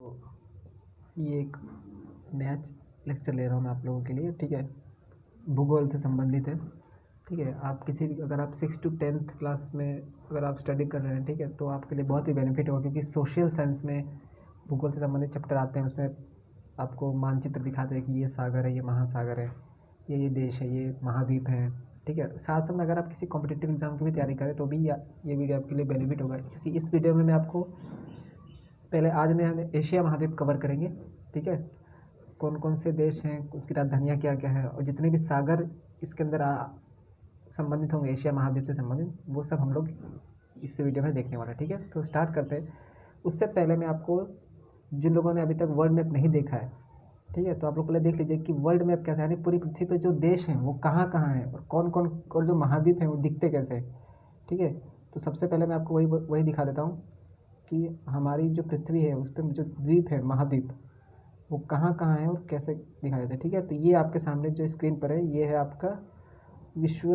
तो ये एक नया लेक्चर ले रहा हूँ मैं आप लोगों के लिए, ठीक है। भूगोल से संबंधित है, ठीक है। आप किसी भी अगर आप 6 to 10th क्लास में अगर आप स्टडी कर रहे हैं, ठीक है, तो आपके लिए बहुत ही बेनिफिट होगा, क्योंकि सोशल साइंस में भूगोल से संबंधित चैप्टर आते हैं। उसमें आपको मानचित्र दिखाते हैं कि ये सागर है, ये महासागर है, ये देश है, ये महाद्वीप है, ठीक है। साथ साथ में अगर आप किसी कॉम्पिटिटिव एग्ज़ाम की भी तैयारी करें तो भी ये वीडियो आपके लिए बेनिफिट होगा, क्योंकि इस वीडियो में मैं आपको पहले आज में हम एशिया महाद्वीप कवर करेंगे, ठीक है। कौन कौन से देश हैं, उसकी राजधानियाँ क्या क्या हैं, और जितने भी सागर इसके अंदर संबंधित होंगे एशिया महाद्वीप से संबंधित, वो सब हम लोग इस वीडियो में देखने वाला है, ठीक है। तो स्टार्ट करते हैं। उससे पहले मैं आपको, जिन लोगों ने अभी तक वर्ल्ड मैप नहीं देखा है, ठीक है, तो आप लोग पहले देख लीजिए कि वर्ल्ड मैप कैसा है, यानी पूरी पृथ्वी पे जो देश हैं वो कहाँ कहाँ हैं, और कौन कौन, और जो महाद्वीप हैं वो दिखते कैसे हैं, ठीक है। तो सबसे पहले मैं आपको वही दिखा देता हूँ कि हमारी जो पृथ्वी है उस पर जो द्वीप है, महाद्वीप, वो कहाँ कहाँ है और कैसे दिखाई देते हैं, ठीक है। तो ये आपके सामने जो स्क्रीन पर है, ये है आपका विश्व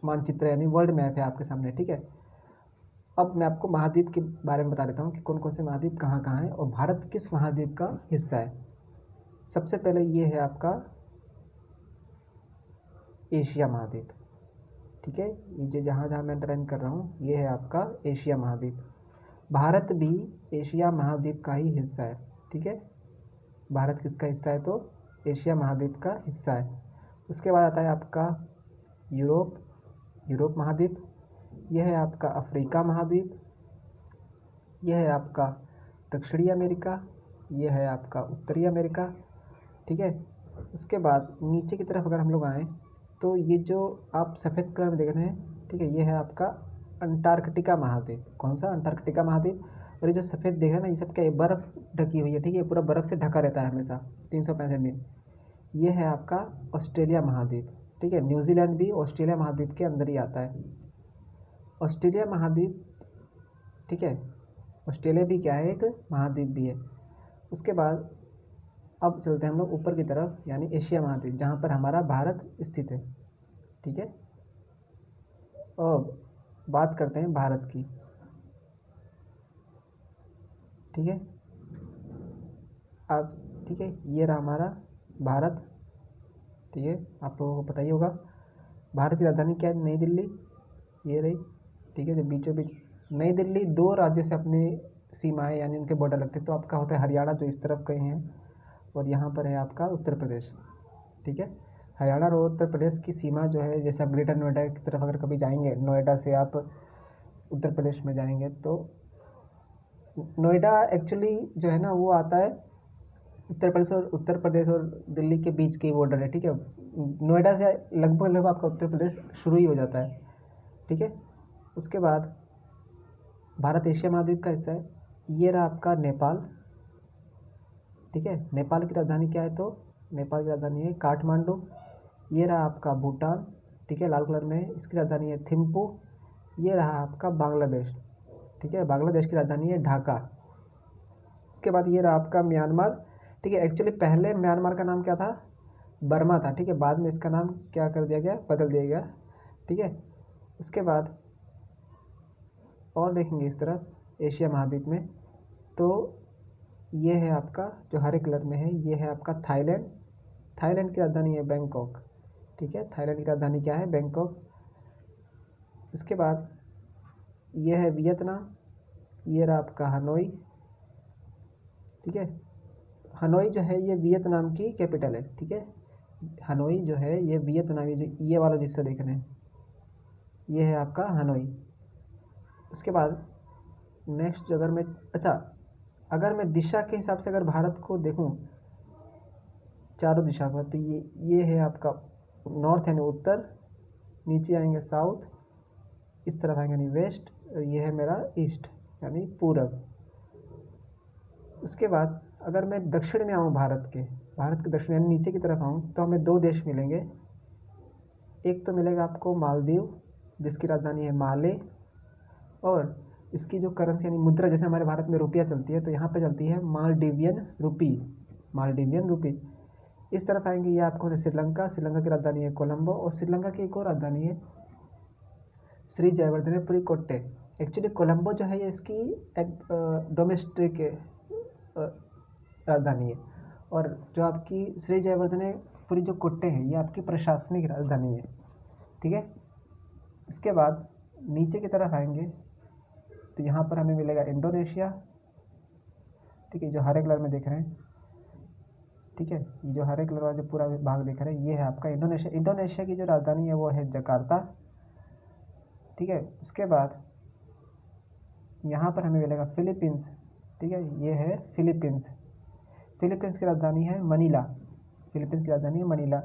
मानचित्र, यानी वर्ल्ड मैप है आपके सामने, ठीक है। अब मैं आपको महाद्वीप के बारे में बता देता हूँ कि कौन कौन से महाद्वीप कहाँ कहाँ हैं और भारत किस महाद्वीप का हिस्सा है। सबसे पहले ये है आपका एशिया महाद्वीप, ठीक है। ये जो जहाँ जहाँ मैं अंडरलाइन कर रहा हूँ, ये है आपका एशिया महाद्वीप। भारत भी एशिया महाद्वीप का ही हिस्सा है, ठीक है। भारत किसका हिस्सा है, तो एशिया महाद्वीप का हिस्सा है। उसके बाद आता है आपका यूरोप महाद्वीप। यह है आपका अफ्रीका महाद्वीप। यह है आपका दक्षिणी अमेरिका। यह है आपका उत्तरी अमेरिका, ठीक है। उसके बाद नीचे की तरफ अगर हम लोग आएँ तो ये जो आप सफ़ेद कलर में देख रहे हैं, ठीक है, ये है आपका अंटार्कटिका महाद्वीप। कौन सा? अंटार्कटिका महाद्वीप। और ये जो सफ़ेद देख रहे हैं ना, ये सब क्या है, बर्फ़ ढकी हुई है, ठीक है, पूरा बर्फ़ से ढका रहता है हमेशा 365 दिन। ये है आपका ऑस्ट्रेलिया महाद्वीप, ठीक है। न्यूजीलैंड भी ऑस्ट्रेलिया महाद्वीप के अंदर ही आता है। ऑस्ट्रेलिया महाद्वीप, ठीक है, ऑस्ट्रेलिया भी क्या है, एक महाद्वीप भी है। उसके बाद अब चलते हैं हम लोग ऊपर की तरफ, यानी एशिया महाद्वीप, जहाँ पर हमारा भारत स्थित है, ठीक है। अब बात करते हैं भारत की, ठीक है। अब ठीक है, ये रहा हमारा भारत, ठीक है। आप लोगों को पता ही होगा भारत की राजधानी क्या है, नई दिल्ली, ये रही, ठीक है। जो बीचों बीच नई दिल्ली दो राज्यों से अपनी सीमाएं यानी उनके बॉर्डर लगते हैं। तो आपका होता है हरियाणा, जो इस तरफ कहीं है, और यहाँ पर है आपका उत्तर प्रदेश, ठीक है। हरियाणा और उत्तर प्रदेश की सीमा जो है, जैसे आप ग्रेटर नोएडा की तरफ अगर कभी जाएंगे, नोएडा से आप उत्तर प्रदेश में जाएंगे, तो नोएडा एक्चुअली जो है ना, वो आता है उत्तर प्रदेश और दिल्ली के बीच के बॉर्डर है, ठीक है। नोएडा से लगभग आपका उत्तर प्रदेश शुरू ही हो जाता है, ठीक है। उसके बाद भारत एशिया महाद्वीप का हिस्सा है। ये रहा आपका नेपाल, ठीक है। नेपाल की राजधानी क्या है, तो नेपाल की राजधानी है काठमांडू। ये रहा आपका भूटान, ठीक है, लाल कलर में, इसकी राजधानी है थिम्पू। ये रहा आपका बांग्लादेश, ठीक है, बांग्लादेश की राजधानी है ढाका। उसके बाद ये रहा आपका म्यांमार, ठीक है। एक्चुअली पहले म्यांमार का नाम क्या था, बर्मा था, ठीक है। बाद में इसका नाम क्या कर दिया गया, बदल दिया गया, ठीक है। उसके बाद और देखेंगे इस तरफ एशिया महाद्वीप में, तो ये है आपका जो हरे कलर में है, ये है आपका थाईलैंड। थाईलैंड की राजधानी है बैंकॉक, ठीक है। थाईलैंड की राजधानी क्या है, बैंकॉक। उसके बाद ये है वियतनाम। ये रहा आपका हनोई, ठीक है। हनोई जो है ये वियतनाम की कैपिटल है, ठीक है। हनोई जो है ये वियतनामी, जो ये वाला जिससे देख रहे हैं, ये है आपका हनोई। उसके बाद नेक्स्ट अगर मैं, अच्छा, अगर मैं दिशा के हिसाब से अगर भारत को देखूं, चारों दिशा को, तो ये है आपका नॉर्थ यानी उत्तर, नीचे आएंगे साउथ, इस तरफ आएंगे यानी वेस्ट, और ये है मेरा ईस्ट यानी पूरब। उसके बाद अगर मैं दक्षिण में आऊँ, भारत के दक्षिण यानी नीचे की तरफ आऊँ, तो हमें दो देश मिलेंगे। एक तो मिलेगा आपको मालदीव, जिसकी राजधानी है माले, और इसकी जो करेंसी यानी मुद्रा, जैसे हमारे भारत में रुपया चलती है, तो यहाँ पे चलती है मालदीवियन रुपी। इस तरफ आएंगे, ये आपको श्रीलंका की राजधानी है कोलंबो, और श्रीलंका की एक और राजधानी है श्री जयवर्धनेपुरी कोट्टे। एक्चुअली कोलंबो जो है ये इसकी डोमेस्टिक राजधानी है। और जो आपकी श्री जयवर्धनेपुरी जो कोट्टे है ये आपकी प्रशासनिक राजधानी है। ठीक है, इसके बाद नीचे की तरफ आएंगे तो यहाँ पर हमें मिलेगा इंडोनेशिया। ठीक है, जो हरे कलर में देख रहे हैं, ठीक है, ये जो हरे कलर वाला जो पूरा भाग देख रहे हैं ये है आपका इंडोनेशिया। इंडोनेशिया की जो राजधानी है वो है जकार्ता। ठीक है, उसके बाद यहाँ पर हमें मिलेगा फिलीपींस। ठीक है, ये है फिलीपींस। फिलीपींस की राजधानी है मनीला। फिलीपींस की राजधानी है मनीला।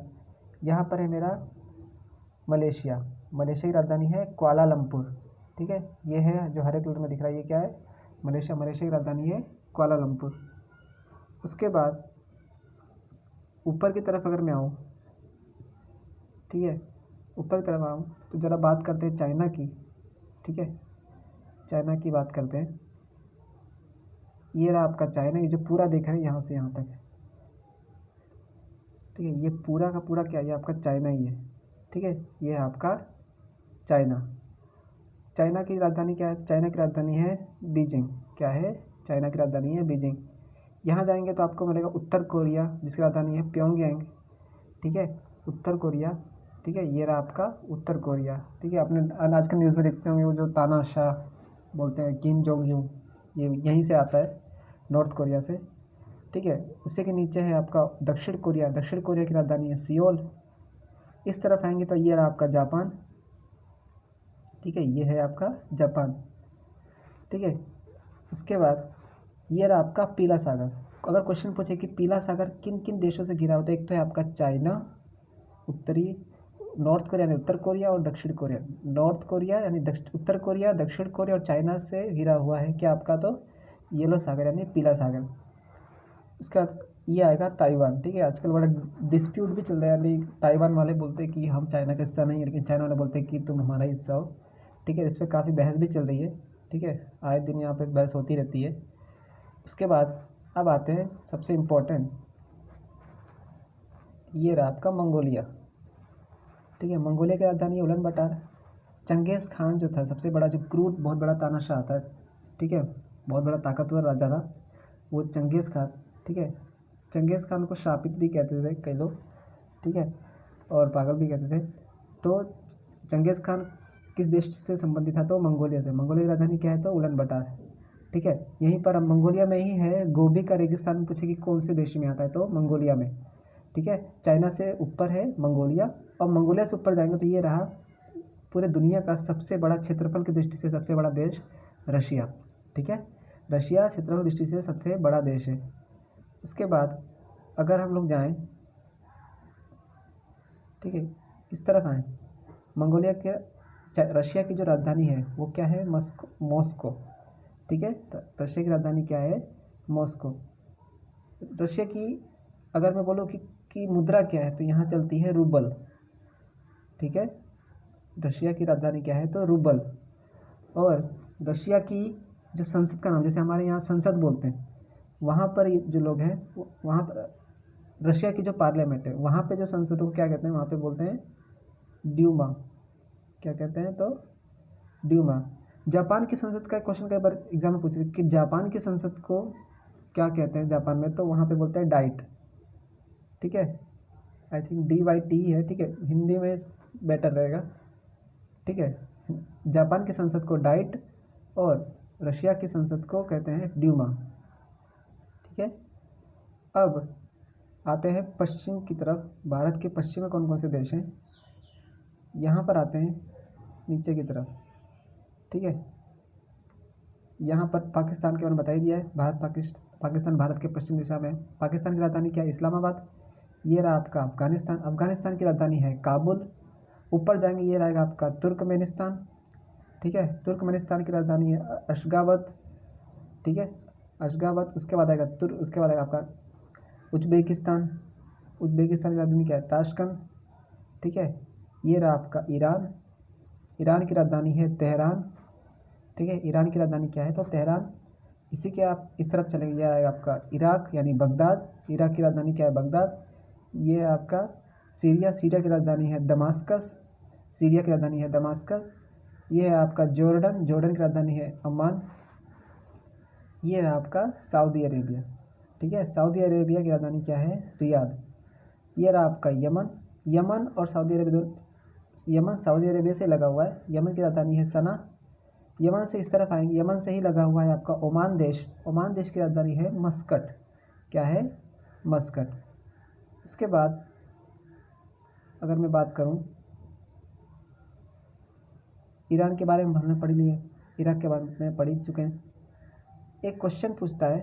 यहाँ पर है मेरा मलेशिया। मलेशिया की राजधानी है कुआलालंपुर। ठीक है, ये है जो हरे कलर में दिख रहा है ये क्या है, मलेशिया। मलेशिया की राजधानी है कुआलालंपुर। उसके बाद ऊपर की तरफ अगर मैं आऊँ, ठीक है, ऊपर की तरफ आऊँ तो ज़रा बात करते हैं चाइना की। ठीक है, चाइना की बात करते हैं। ये रहा आपका चाइना, ये जो पूरा देख रहे हैं यहाँ से यहाँ तक। ठीक है, ये पूरा का पूरा क्या है, ये आपका चाइना ही है। ठीक है, ये है आपका चाइना। चाइना की राजधानी क्या है, चाइना की राजधानी है बीजिंग। क्या है, चाइना की राजधानी है बीजिंग। यहाँ जाएंगे तो आपको मिलेगा उत्तर कोरिया, जिसकी राजधानी है प्योंगयांग। ठीक है, उत्तर कोरिया। ठीक है, ये रहा आपका उत्तर कोरिया। ठीक है, आपने आजकल न्यूज़ में देखते होंगे वो जो तानाशाह बोलते हैं किम जोंग यूं, ये यहीं से आता है, नॉर्थ कोरिया से। ठीक है, उसी के नीचे है आपका दक्षिण कोरिया। दक्षिण कोरिया की राजधानी है सियोल। इस तरफ आएंगे तो ये रहा आपका जापान। ठीक है, ये है आपका जापान। ठीक है, उसके बाद ये रहा आपका पीला सागर। अगर क्वेश्चन पूछे कि पीला सागर किन किन देशों से घिरा होता है, एक तो है आपका चाइना, उत्तरी नॉर्थ कोरिया यानी उत्तर कोरिया, और दक्षिण कोरिया। नॉर्थ कोरिया यानी उत्तर कोरिया, दक्षिण कोरिया और चाइना से घिरा हुआ है क्या आपका, तो येलो सागर यानी पीला सागर। उसके बाद ये आएगा ताइवान। ठीक है, आजकल बड़ा डिस्प्यूट भी चल रहा है, यानी ताइवान वाले बोलते हैं कि हम चाइना का हिस्सा नहीं है, लेकिन चाइना वाले बोलते हैं कि तुम हमारा हिस्सा हो। ठीक है, इस पर काफ़ी बहस भी चल रही है। ठीक है, आए दिन यहाँ पे बहस होती रहती है। उसके बाद अब आते हैं सबसे इम्पोर्टेंट, ये रहा आपका मंगोलिया। ठीक है, मंगोलिया की राजधानी है उलन बटार। चंगेज़ खान जो था सबसे बड़ा, जो क्रूर बहुत बड़ा तानाशाह था, ठीक है, बहुत बड़ा ताकतवर राजा था वो चंगेज़ खान। ठीक है, चंगेज़ खान को शापित भी कहते थे कई लोग। ठीक है, और पागल भी कहते थे। तो चंगेज़ खान किस देश से संबंधित था, तो मंगोलिया से। मंगोलिया की राजधानी क्या है, तो उलन बटार। ठीक है, यहीं पर मंगोलिया में ही है गोबी का रेगिस्तान। पूछे कि कौन से देश में आता है, तो मंगोलिया में। ठीक है, चाइना से ऊपर है मंगोलिया, और मंगोलिया से ऊपर जाएंगे तो ये रहा पूरे दुनिया का सबसे बड़ा, क्षेत्रफल की दृष्टि से सबसे बड़ा देश रशिया। ठीक है, रशिया क्षेत्रफल की दृष्टि से सबसे बड़ा देश है। उसके बाद अगर हम लोग जाएं, ठीक है, इस तरफ आएँ, मंगोलिया के रशिया की जो राजधानी है वो क्या है, मॉस्को। ठीक है, रशिया की राजधानी क्या है, मॉस्को। रशिया की अगर मैं बोलूँ कि मुद्रा क्या है, तो यहाँ चलती है रूबल। ठीक है, रशिया की राजधानी क्या है, तो रूबल। और रशिया की जो संसद का नाम, जैसे हमारे यहाँ संसद बोलते हैं, वहाँ पर जो लोग हैं वहाँ पर रशिया की जो पार्लियामेंट है वहाँ पे जो संसद को क्या कहते हैं, वहाँ पे बोलते हैं ड्यूमा। क्या कहते हैं, तो ड्यूमा। जापान की संसद का क्वेश्चन कई बार एग्जाम में पूछे कि जापान की संसद को क्या कहते हैं जापान में, तो वहाँ पे बोलते हैं डाइट। ठीक है, आई थिंक DYT है। ठीक है, हिंदी में बेटर रहेगा। ठीक है, जापान की संसद को डाइट और रशिया की संसद को कहते हैं ड्यूमा। ठीक है, अब आते हैं पश्चिम की तरफ। भारत के पश्चिम में कौन कौन से देश हैं, यहाँ पर आते हैं नीचे की तरफ। ठीक है, यहाँ पर पाकिस्तान के बारे में बता ही दिया है। पाकिस्तान भारत के पश्चिम दिशा में। पाकिस्तान की राजधानी क्या है, इस्लामाबाद। ये रहा आपका अफगानिस्तान। अफगानिस्तान की राजधानी है काबुल। ऊपर जाएंगे ये रहेगा आपका तुर्कमेनिस्तान। ठीक है, तुर्कमेनिस्तान की राजधानी है अशगाबत। ठीक है, अशगाबत। उसके बाद आएगा उसके बाद आएगा आपका उज्बेकिस्तान। उज्बेकिस्तान की राजधानी क्या है, ताशकंद। ठीक है, ये रहा आपका ईरान। ईरान की राजधानी है तेहरान। ठीक है, ईरान की राजधानी क्या है, तो तेहरान। इसी के आप इस तरफ चलेंगे, यह आएगा आपका इराक यानी बगदाद। इराक की राजधानी क्या है, बगदाद। ये आपका सीरिया। सीरिया की राजधानी है दमास्कस। सीरिया की राजधानी है दमास्कस। ये है आपका जॉर्डन। जॉर्डन की राजधानी है अम्मान। ये है आपका सऊदी अरेबिया। ठीक है। सऊदी अरेबिया की राजधानी क्या है? रियाद। ये रहा आपका यमन। यमन और Saudi Arabia Yemen Saudi Arabia से लगा हुआ है। यमन की राजधानी है सना। यमन से इस तरफ आएंगे, यमन से ही लगा हुआ है आपका ओमान देश। ओमान देश की राजधानी है मस्कट। क्या है? मस्कट। उसके बाद अगर मैं बात करूं, ईरान के बारे में हमने पढ़ लिए, इराक के बारे में पढ़ ही चुके हैं। एक क्वेश्चन पूछता है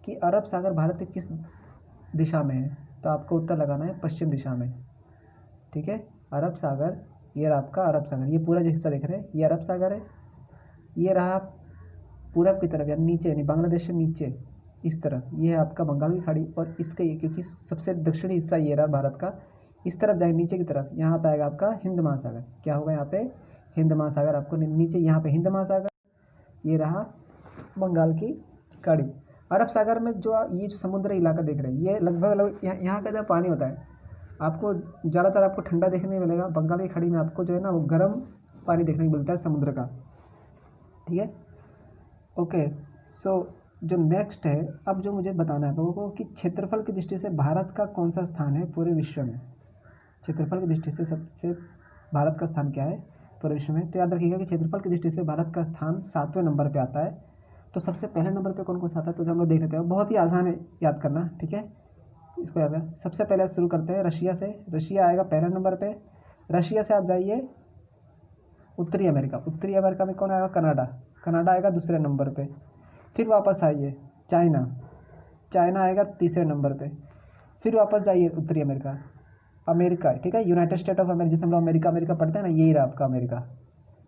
कि अरब सागर भारत के किस दिशा में है? तो आपको उत्तर लगाना है पश्चिम दिशा में। ठीक है, अरब सागर, ये रहा आपका अरब सागर। ये पूरा जो हिस्सा देख रहे हैं ये अरब सागर है। ये रहा पूरब की तरफ यानी नीचे, यानी बांग्लादेश से नीचे इस तरफ ये है आपका बंगाल की खाड़ी। और इसके क्योंकि सबसे दक्षिणी हिस्सा ये रहा भारत का, इस तरफ जाएंगे नीचे की तरफ, यहाँ पे आएगा आपका हिंद महासागर। क्या होगा यहाँ पे? हिंद महासागर। आपको नीचे यहाँ पे हिंद महासागर, ये रहा बंगाल की खाड़ी। अरब सागर में जो ये जो समुद्री इलाका देख रहे हैं ये लगभग यहाँ का जो पानी होता है आपको ज़्यादातर आपको ठंडा देखने को मिलेगा। बंगाल की खाड़ी में आपको जो है ना वो गर्म पानी देखने को मिलता है समुद्र का। ठीक है, ओके। सो जो नेक्स्ट है, अब जो मुझे बताना है लोगों को कि क्षेत्रफल की दृष्टि से भारत का कौन सा स्थान है पूरे विश्व में? क्षेत्रफल की दृष्टि से सबसे भारत का स्थान क्या है पूरे विश्व में? तो याद रखिएगा कि क्षेत्रफल की दृष्टि से भारत का स्थान 7वें नंबर पे आता है। तो सबसे पहले नंबर पे कौन कौन सा आता है तो हम लोग देख लेते हैं। बहुत ही आसान है याद करना, ठीक है, इसको याद है। सबसे पहले शुरू करते हैं रशिया से। रशिया आएगा पहले नंबर पे। रशिया से आप जाइए उत्तरी अमेरिका। उत्तरी अमेरिका में कौन आएगा? कनाडा। कनाडा आएगा दूसरे नंबर पे। फिर वापस आइए चाइना। चाइना आएगा तीसरे नंबर पे। फिर वापस जाइए उत्तरी अमेरिका, अमेरिका, ठीक है, यूनाइटेड स्टेट ऑफ अमेरिका, जिसे हम लोग अमेरिका अमेरिका पढ़ते हैं ना, यही रहा आपका अमेरिका,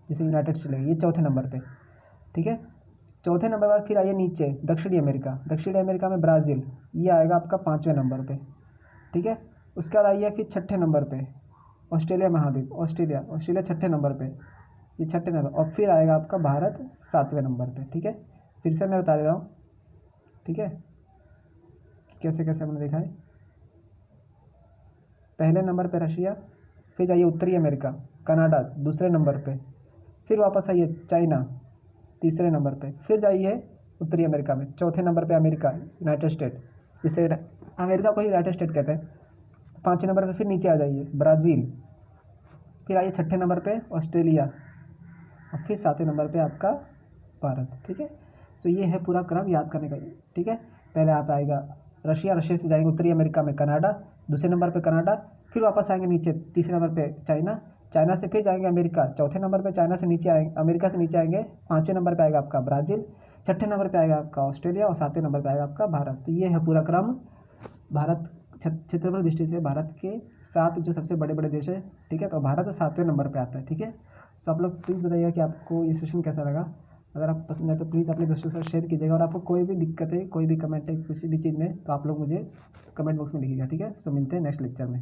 जिसे यूनाइटेड स्टेट लगेगा, ये चौथे नंबर पे। ठीक है, चौथे नंबर पर फिर आइए नीचे दक्षिणी अमेरिका। दक्षिणी अमेरिका में ब्राज़ील, ये आएगा आपका 5वें नंबर पे। ठीक है, उसके बाद आइए फिर छठे नंबर पे ऑस्ट्रेलिया महाद्वीप। ऑस्ट्रेलिया, ऑस्ट्रेलिया छठे नंबर पे, ये छठे नंबर। और फिर आएगा आपका भारत 7वें नंबर पे। ठीक है, फिर से मैं बता दे रहा हूँ, ठीक है, कैसे कैसे हमने देखा है। पहले नंबर पे रशिया, फिर जाइए उत्तरी अमेरिका, कनाडा दूसरे नंबर पे, फिर वापस आइए चाइना तीसरे नंबर पे, फिर जाइए उत्तरी अमेरिका में चौथे नंबर पे अमेरिका, यूनाइटेड स्टेट, जिसे अमेरिका को ही यूनाइटेड स्टेट कहते हैं। 5वें नंबर पे फिर नीचे आ जाइए ब्राज़ील, फिर आइए छठे नंबर पे ऑस्ट्रेलिया, और फिर 7वें नंबर पे आपका भारत। ठीक है, सो ये है पूरा क्रम याद करने का। ठीक है, पहले आप आएगा रशिया, रशिया से जाएंगे उत्तरी अमेरिका में कनाडा, दूसरे नंबर पे कनाडा, फिर वापस आएंगे नीचे तीसरे नंबर पे चाइना, चाइना से फिर जाएंगे अमेरिका, चौथे नंबर पे चाइना से नीचे आएंगे, अमेरिका से नीचे आएंगे, 5वें नंबर पे आएगा आपका ब्राज़ील, छठे नंबर पे आएगा आपका ऑस्ट्रेलिया, और 7वें नंबर पे आएगा आपका भारत। तो ये है पूरा क्रम भारत क्षेत्रफल दृष्टि से भारत के 7 जो सबसे बड़े बड़े देश है। ठीक है, तो भारत 7वें नंबर पे आता है। ठीक है, सो आप लोग प्लीज़ बताइएगा कि आपको ये सेशन कैसा लगा। अगर आप पसंद है तो प्लीज़ अपने दोस्तों के साथ शेयर कीजिएगा, और आपको कोई भी दिक्कत है, कोई भी कमेंट है किसी भी चीज़ में, तो आप लोग मुझे कमेंट बॉक्स में लिखिएगा। ठीक है, सो मिलते हैं नेक्स्ट लेक्चर में।